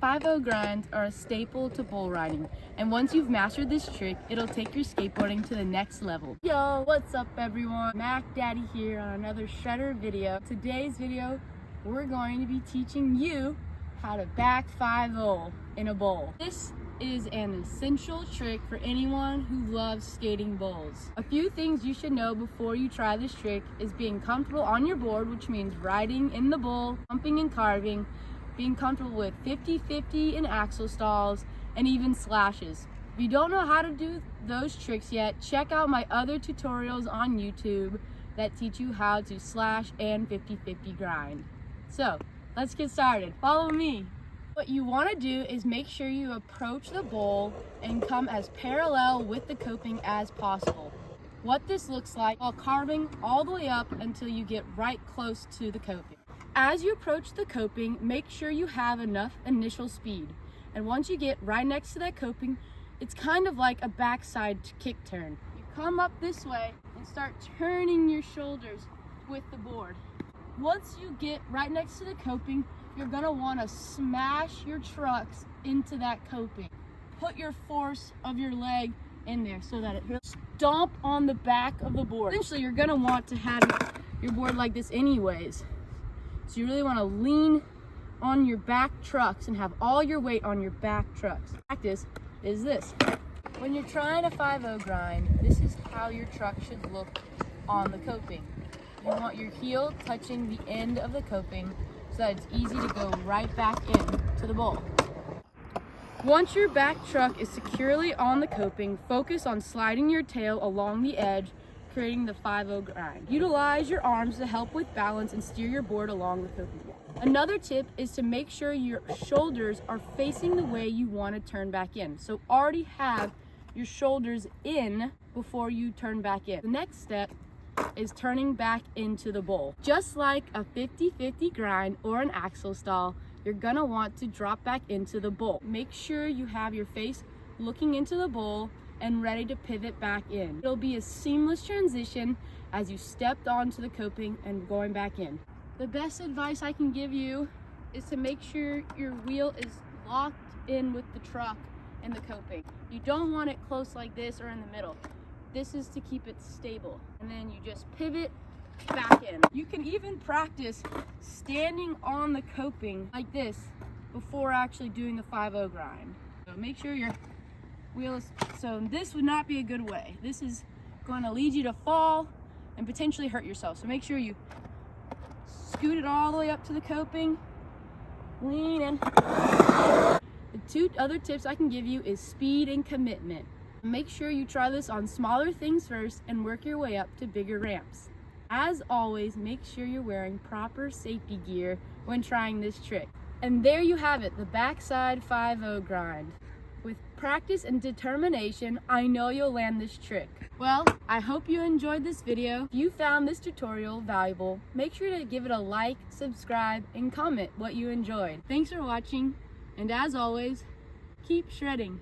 5-0 grinds are a staple to bull riding, and once you've mastered this trick, it'll take your skateboarding to the next level. Yo, what's up everyone? Mac Daddy here on another Shredder video. Today's video, we're going to be teaching you how to back 5-0 in a bowl. This is an essential trick for anyone who loves skating bowls. A few things you should know before you try this trick is being comfortable on your board, which means riding in the bowl, pumping and carving, being comfortable with 50-50 in axle stalls, and even slashes. If you don't know how to do those tricks yet, check out my other tutorials on YouTube that teach you how to slash and 50-50 grind. So, let's get started. Follow me. What you want to do is make sure you approach the bowl and come as parallel with the coping as possible. What this looks like while carving all the way up until you get right close to the coping. As you approach the coping, make sure you have enough initial speed. And once you get right next to that coping, it's kind of like a backside kick turn. You come up this way and start turning your shoulders with the board. Once you get right next to the coping, you're gonna wanna smash your trucks into that coping. Put your force of your leg in there so that it stomp on the back of the board. Eventually, you're gonna want to have your board like this anyways. So you really want to lean on your back trucks and have all your weight on your back trucks. Practice is this. When you're trying a 5-0 grind, this is how your truck should look on the coping. You want your heel touching the end of the coping so that it's easy to go right back in to the bowl. Once your back truck is securely on the coping, focus on sliding your tail along the edge, creating the 5-0 grind. Utilize your arms to help with balance and steer your board along the coping. Another tip is to make sure your shoulders are facing the way you want to turn back in. So already have your shoulders in before you turn back in. The next step is turning back into the bowl. Just like a 50-50 grind or an axle stall, you're gonna want to drop back into the bowl. Make sure you have your face looking into the bowl and ready to pivot back in. It'll be a seamless transition as you stepped onto the coping and going back in. The best advice I can give you is to make sure your wheel is locked in with the truck and the coping. You don't want it close like this or in the middle. This is to keep it stable. And then you just pivot back in. You can even practice standing on the coping like this before actually doing the 5-0 grind. So make sure your wheel is, so this would not be a good way. This is going to lead you to fall and potentially hurt yourself. So make sure you scoot it all the way up to the coping, lean in. The two other tips I can give you is speed and commitment. Make sure you try this on smaller things first and work your way up to bigger ramps. As always, make sure you're wearing proper safety gear when trying this trick. And there you have it, the backside 5-0 grind. With practice and determination, I know you'll land this trick. Well, I hope you enjoyed this video. If you found this tutorial valuable, make sure to give it a like, subscribe, and comment what you enjoyed. Thanks for watching, and as always, keep shredding.